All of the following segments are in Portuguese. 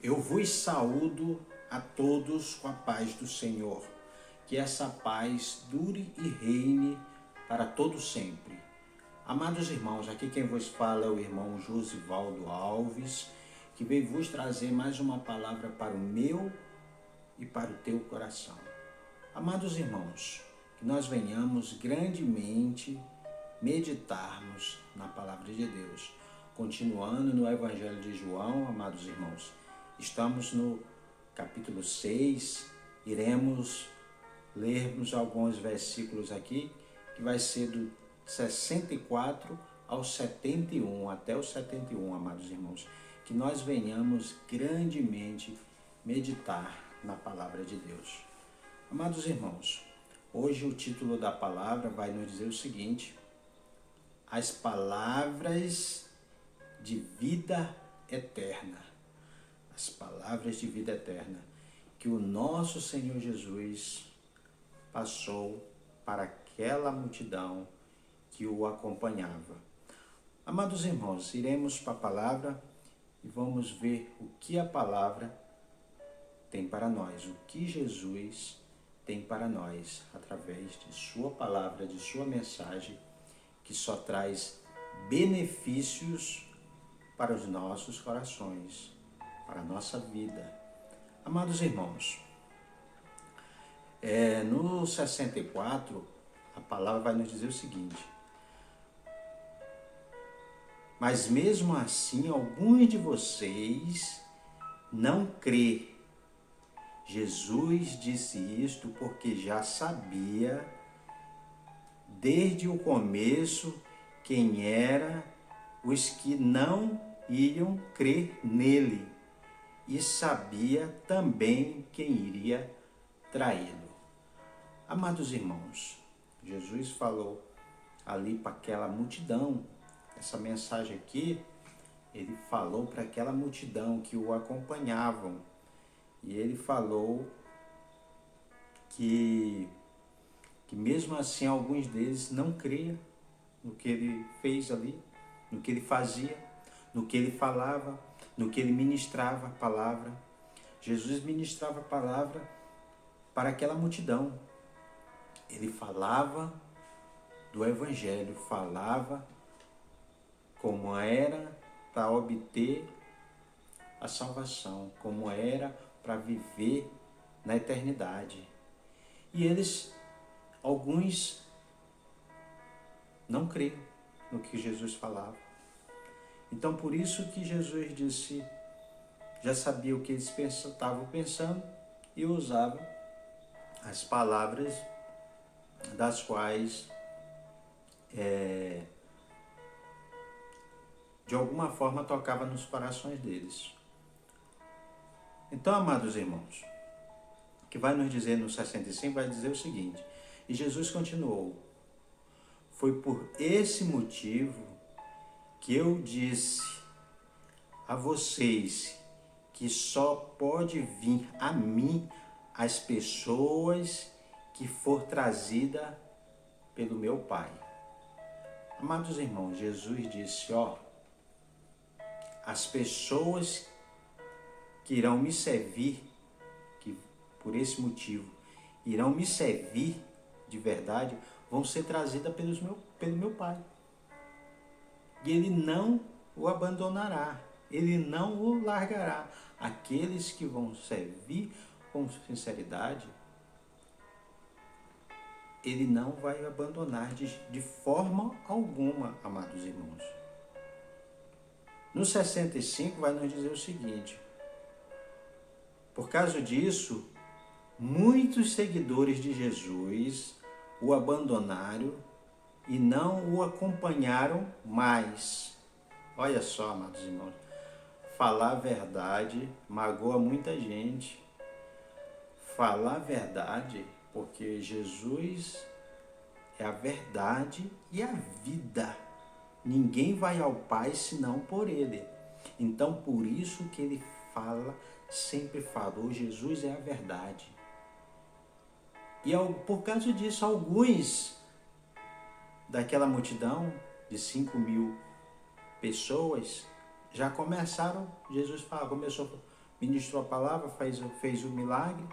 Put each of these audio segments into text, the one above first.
Eu vos saúdo a todos com a paz do Senhor. Que essa paz dure e reine para todo sempre. Amados irmãos, aqui quem vos fala é o irmão Josivaldo Alves, que veio vos trazer mais uma palavra para o meu e para o teu coração. Amados irmãos, que nós venhamos grandemente meditarmos na palavra de Deus. Continuando no Evangelho de João, amados irmãos, estamos no capítulo 6, iremos lermos alguns versículos aqui, que vai ser do 64 ao 71, até o 71, amados irmãos, que nós venhamos grandemente meditar na palavra de Deus. Amados irmãos, hoje o título da palavra vai nos dizer o seguinte: as palavras de vida eterna. As palavras de vida eterna que o nosso Senhor Jesus passou para aquela multidão que o acompanhava. Amados irmãos, iremos para a palavra e vamos ver o que a palavra tem para nós, o que Jesus tem para nós, através de sua palavra, de sua mensagem, que só traz benefícios para os nossos corações, para a nossa vida. Amados irmãos, no 64, a palavra vai nos dizer o seguinte: mas mesmo assim, alguns de vocês não crê. Jesus disse isto porque já sabia desde o começo quem eram os que não iam crer nele, e sabia também quem iria traí-lo. Amados irmãos, Jesus falou ali para aquela multidão, essa mensagem aqui, ele falou para aquela multidão que o acompanhavam, e ele falou que mesmo assim alguns deles não criam no que ele fez ali, no que ele fazia, no que ele falava, no que ele ministrava a palavra. Jesus ministrava a palavra para aquela multidão. Ele falava do Evangelho, falava como era para obter a salvação, como era para viver na eternidade. E eles, alguns, não creram no que Jesus falava. Então, por isso que Jesus disse, já sabia o que eles estavam pensando e usava as palavras das quais, de alguma forma, tocava nos corações deles. Então, amados irmãos, o que vai nos dizer no 65 vai dizer o seguinte: e Jesus continuou: foi por esse motivo que eu disse a vocês que só pode vir a mim as pessoas que for trazida pelo meu Pai. Amados irmãos, Jesus disse, as pessoas que irão me servir, que por esse motivo irão me servir de verdade, vão ser trazidas pelo meu Pai. E Ele não o abandonará, Ele não o largará. Aqueles que vão servir com sinceridade, Ele não vai abandonar de forma alguma, amados irmãos. No 65 vai nos dizer o seguinte: por causa disso, muitos seguidores de Jesus o abandonaram e não o acompanharam mais. Olha só, amados irmãos, falar a verdade magoa muita gente. Falar a verdade, porque Jesus é a verdade e a vida. Ninguém vai ao Pai senão por Ele. Então, por isso que Ele fala, sempre falou, Jesus é a verdade. E por causa disso, alguns daquela multidão de 5.000 pessoas já começaram, Jesus começou a ministrou a palavra, fez o milagre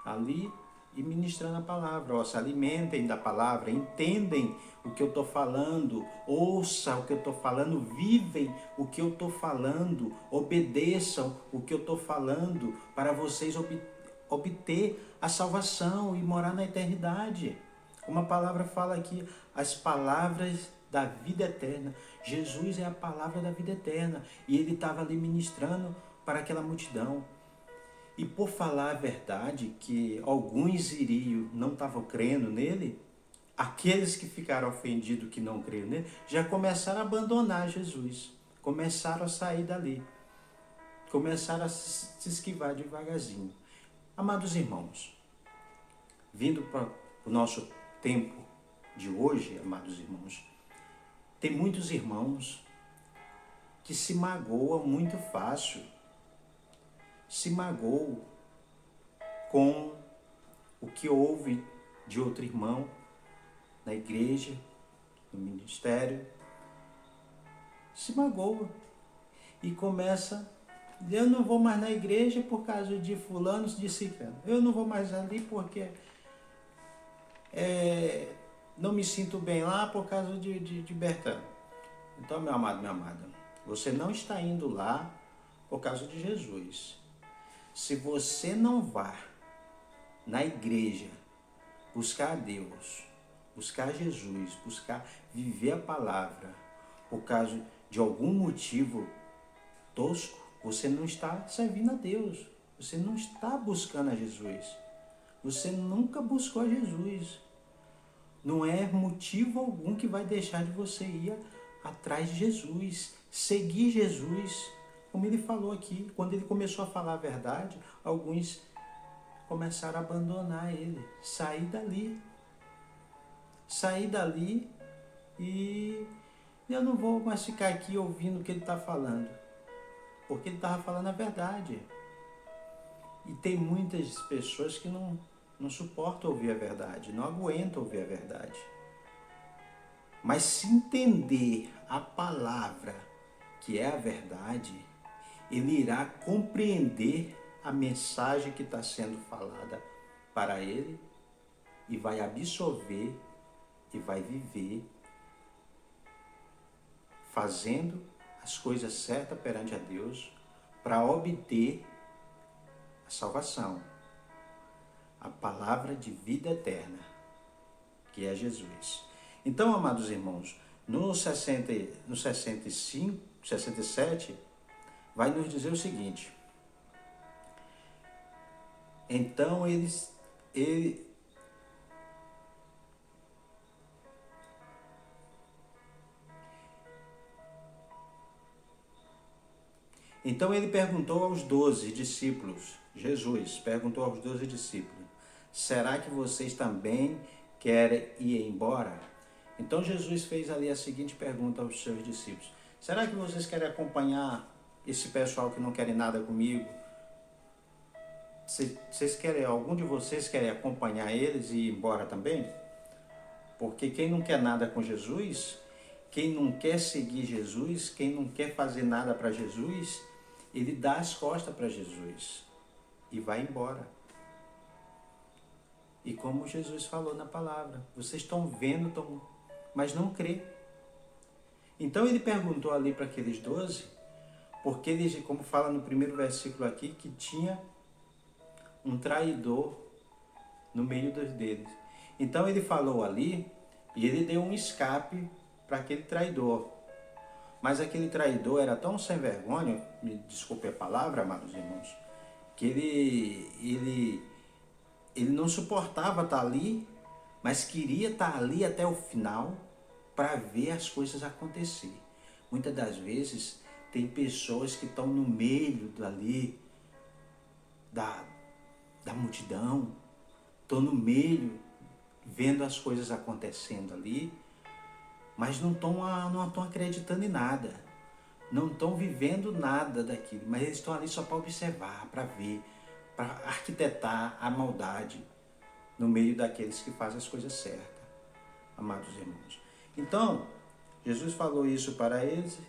ali e ministrando a palavra. Ó, se alimentem da palavra, entendem o que eu estou falando, ouça o que eu estou falando, vivem o que eu estou falando, obedeçam o que eu estou falando, para vocês obter a salvação e morar na eternidade. Como a palavra fala aqui, as palavras da vida eterna. Jesus é a palavra da vida eterna e ele estava ali ministrando para aquela multidão. E por falar a verdade, que alguns não estavam crendo nele, aqueles que ficaram ofendidos que não creram nele, já começaram a abandonar Jesus, começaram a sair dali, começaram a se esquivar devagarzinho. Amados irmãos, vindo para o nosso tempo de hoje, amados irmãos, tem muitos irmãos que se magoam muito fácil, se magoam com o que houve de outro irmão na igreja, no ministério, se magoa e começa: eu não vou mais na igreja por causa de fulano, de ciclano, eu não vou mais ali porque não me sinto bem lá por causa de Bertano. Então, meu amado, minha amada, você não está indo lá por causa de Jesus. Se você não vá na igreja buscar a Deus, buscar Jesus, buscar viver a palavra, por causa de algum motivo tosco, você não está servindo a Deus. Você não está buscando a Jesus. Você nunca buscou a Jesus. Não é motivo algum que vai deixar de você ir atrás de Jesus, seguir Jesus. Como ele falou aqui, quando ele começou a falar a verdade, alguns começaram a abandonar ele, sair dali e eu não vou mais ficar aqui ouvindo o que ele está falando, porque ele estava falando a verdade. E tem muitas pessoas que não suportam ouvir a verdade, não aguentam ouvir a verdade. Mas se entender a palavra, que é a verdade, ele irá compreender a mensagem que está sendo falada para ele e vai absorver e vai viver fazendo as coisas certas perante a Deus para obter a salvação, a palavra de vida eterna, que é Jesus. Então, amados irmãos, no 67, vai nos dizer o seguinte: então ele perguntou aos 12 discípulos, Jesus perguntou aos 12 discípulos: será que vocês também querem ir embora? Então Jesus fez ali a seguinte pergunta aos seus discípulos: será que vocês querem acompanhar esse pessoal que não querem nada comigo? Algum de vocês querem acompanhar eles e ir embora também? Porque quem não quer nada com Jesus, quem não quer seguir Jesus, quem não quer fazer nada para Jesus, ele dá as costas para Jesus e vai embora. E como Jesus falou na palavra, vocês estão vendo, mas não crê. Então ele perguntou ali para aqueles 12, porque eles, como fala no primeiro versículo aqui, que tinha um traidor no meio deles. Então ele falou ali e ele deu um escape para aquele traidor. Mas aquele traidor era tão sem vergonha, me desculpe a palavra, amados irmãos, que ele não suportava estar ali, mas queria estar ali até o final para ver as coisas acontecer. Muitas das vezes tem pessoas que estão no meio dali da multidão, estão no meio vendo as coisas acontecendo ali, mas não estão acreditando em nada, não estão vivendo nada daquilo, mas eles estão ali só para observar, para ver, para arquitetar a maldade no meio daqueles que fazem as coisas certas, amados irmãos. Então, Jesus falou isso para eles.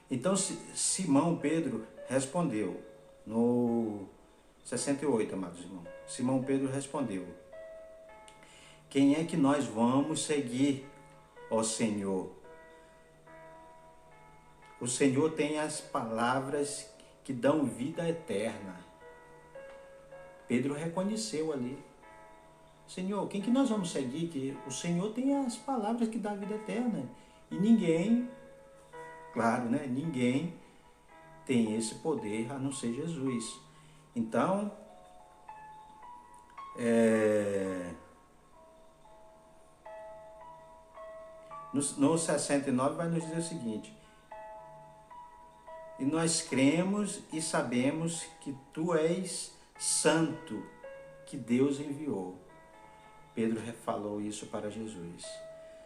Então, Simão Pedro, respondeu, no 68, amados irmãos, Simão Pedro respondeu: quem é que nós vamos seguir, ó Senhor? O Senhor tem as palavras que dão vida eterna. Pedro reconheceu ali: Senhor, quem que nós vamos seguir? Que o Senhor tem as palavras que dão vida eterna. E ninguém, claro, né? Ninguém tem esse poder a não ser Jesus. Então, no 69 vai nos dizer o seguinte: e nós cremos e sabemos que tu és santo, que Deus enviou. Pedro falou isso para Jesus.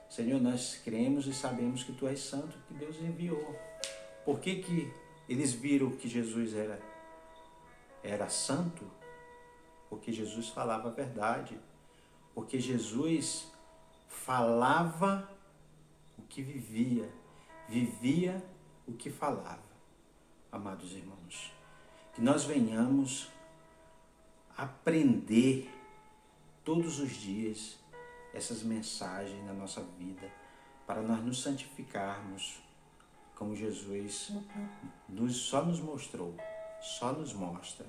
Senhor, nós cremos e sabemos que tu és santo, que Deus enviou. Por que eles viram que Jesus era santo? Porque Jesus falava a verdade. Porque Jesus falava o que vivia, vivia o que falava. Amados irmãos, que nós venhamos aprender todos os dias essas mensagens na nossa vida, para nós nos santificarmos, como Jesus só nos mostrou, só nos mostra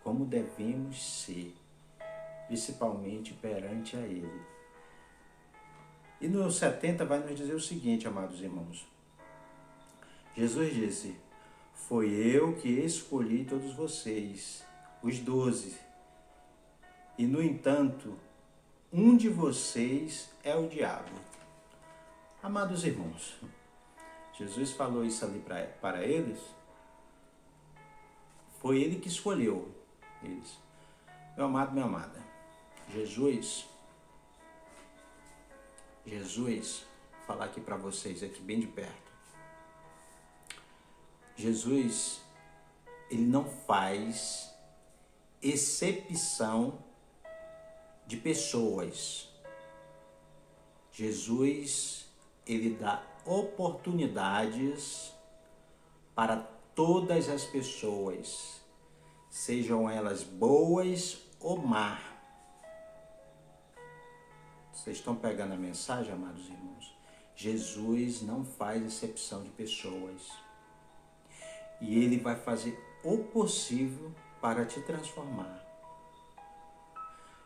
como devemos ser, principalmente perante a Ele. E no 70 vai nos dizer o seguinte, amados irmãos: Jesus disse: foi eu que escolhi todos vocês, os 12, e no entanto, um de vocês é o diabo. Amados irmãos, Jesus falou isso ali para eles, foi Ele que escolheu eles. Meu amado, minha amada, Jesus, falar aqui para vocês, aqui bem de perto. Jesus, Ele não faz exceção de pessoas. Jesus, Ele dá oportunidades para todas as pessoas, sejam elas boas ou más. Vocês estão pegando a mensagem, amados irmãos? Jesus não faz exceção de pessoas. E Ele vai fazer o possível para te transformar.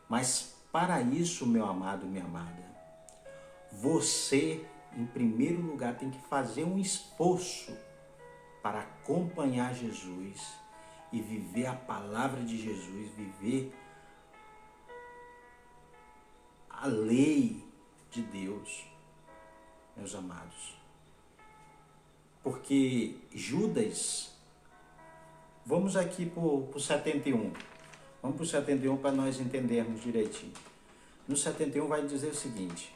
Mas para isso, meu amado, minha amada, você, em primeiro lugar, tem que fazer um esforço para acompanhar Jesus e viver a palavra de Jesus, viver a lei de Deus, meus amados. Porque Judas, vamos aqui para o 71. Vamos para o 71 para nós entendermos direitinho. No 71 vai dizer o seguinte: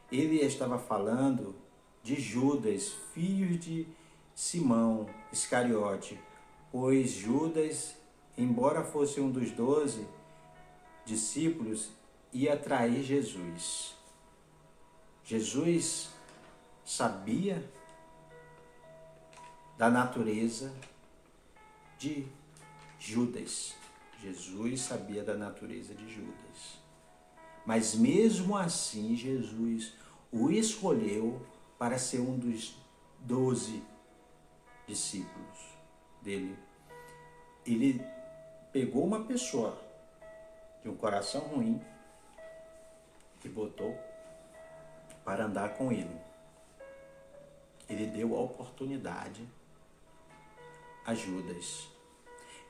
ele estava falando de Judas, filho de Simão Iscariote, pois Judas, embora fosse um dos 12 discípulos, ia trair Jesus. Jesus sabia da natureza de Judas. Jesus sabia da natureza de Judas. Mas mesmo assim, Jesus o escolheu para ser um dos 12 discípulos dele. Ele pegou uma pessoa de um coração ruim e botou para andar com ele. Ele deu a oportunidade a Judas.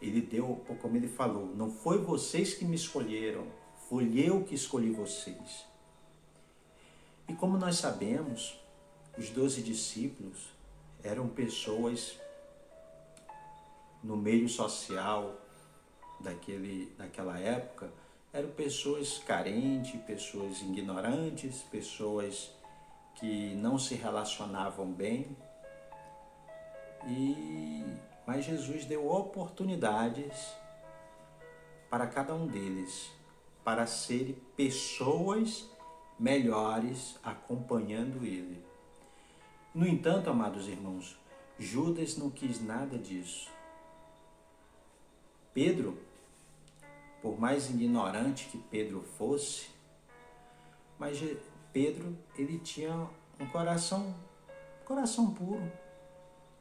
Ele deu, como ele falou, não foi vocês que me escolheram, foi eu que escolhi vocês. E como nós sabemos, os 12 discípulos eram pessoas no meio social daquela época, eram pessoas carentes, pessoas ignorantes, pessoas que não se relacionavam bem. Mas Jesus deu oportunidades para cada um deles, para serem pessoas melhores acompanhando ele. No entanto, amados irmãos, Judas não quis nada disso. Pedro, por mais ignorante que Pedro fosse, mas Pedro, ele tinha um coração puro.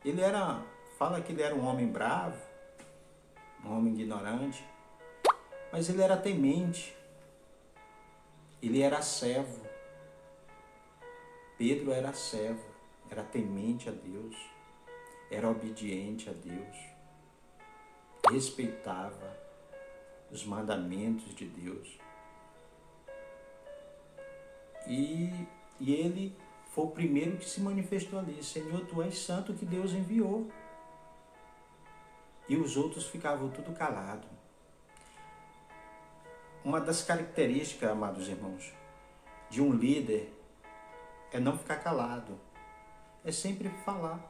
Ele fala que ele era um homem bravo, um homem ignorante, mas ele era temente, ele era servo. Pedro era servo, era temente a Deus, era obediente a Deus, respeitava os mandamentos de Deus. E ele foi o primeiro que se manifestou ali: Senhor, tu és santo, que Deus enviou. E os outros ficavam tudo calados. Uma das características, amados irmãos, de um líder é não ficar calado, é sempre falar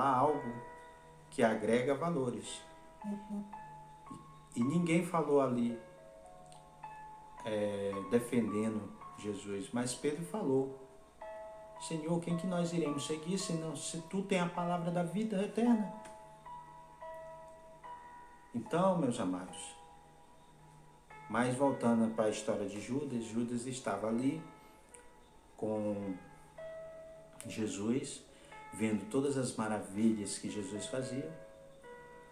algo que agrega valores. E ninguém falou ali defendendo Jesus, mas Pedro falou: Senhor, quem que nós iremos seguir se tu tem a palavra da vida eterna? Então, meus amados, mas voltando para a história de Judas, Judas estava ali com Jesus, vendo todas as maravilhas que Jesus fazia,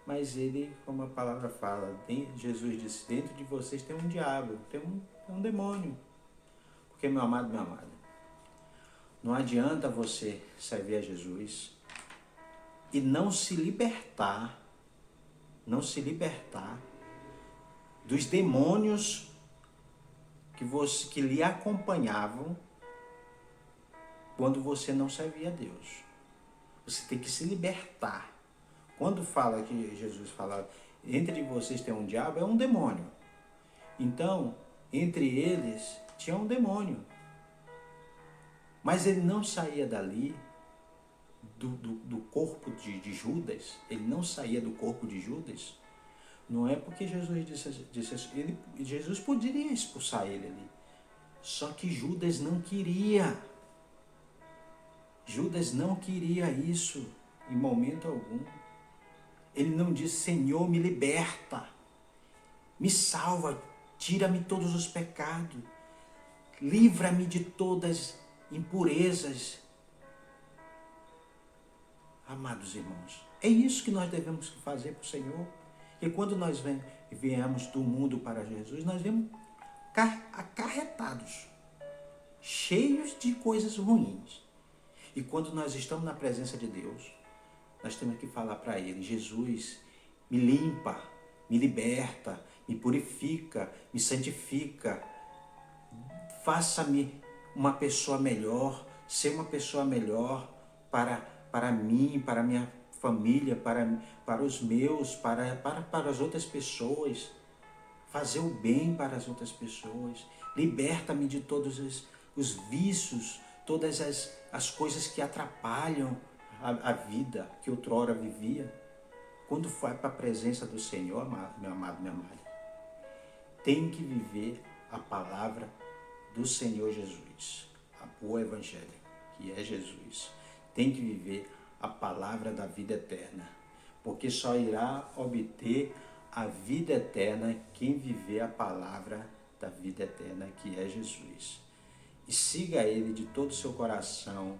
mas ele, como a palavra fala, Jesus disse: dentro de vocês tem um diabo, tem um demônio. Porque, meu amado, minha amada, não adianta você servir a Jesus e não se libertar dos demônios que lhe acompanhavam quando você não servia a Deus. Você tem que se libertar. Quando fala que Jesus fala, entre vocês tem um diabo, é um demônio. Então, entre eles tinha um demônio. Mas ele não saía dali do corpo de Judas. Ele não saía do corpo de Judas. Não é porque Jesus disse assim, Jesus poderia expulsar ele ali. Só que Judas não queria. Judas não queria isso em momento algum. Ele não disse: Senhor, me liberta, me salva, tira-me todos os pecados, livra-me de todas impurezas. Amados irmãos, é isso que nós devemos fazer para o Senhor. E quando nós viemos do mundo para Jesus, nós viemos acarretados, cheios de coisas ruins. E quando nós estamos na presença de Deus, nós temos que falar para Ele: Jesus, me limpa, me liberta, me purifica, me santifica, faça-me uma pessoa melhor, ser uma pessoa melhor para mim, para a minha família, para os meus, para as outras pessoas, fazer o bem para as outras pessoas, liberta-me de todos os vícios, todas as coisas que atrapalham a vida que outrora vivia. Quando vai para a presença do Senhor, meu amado, minha amada, tem que viver a palavra do Senhor Jesus, o Evangelho, que é Jesus. Tem que viver a palavra da vida eterna, porque só irá obter a vida eterna quem viver a palavra da vida eterna, que é Jesus. E siga Ele de todo o seu coração,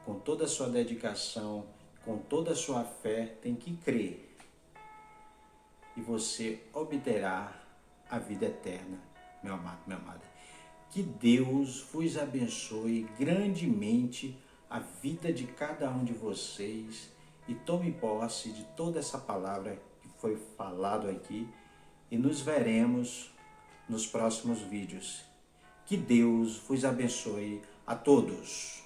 com toda a sua dedicação, com toda a sua fé, tem que crer. E você obterá a vida eterna, meu amado, minha amada. Que Deus vos abençoe grandemente a vida de cada um de vocês e tome posse de toda essa palavra que foi falado aqui e nos veremos nos próximos vídeos. Que Deus vos abençoe a todos.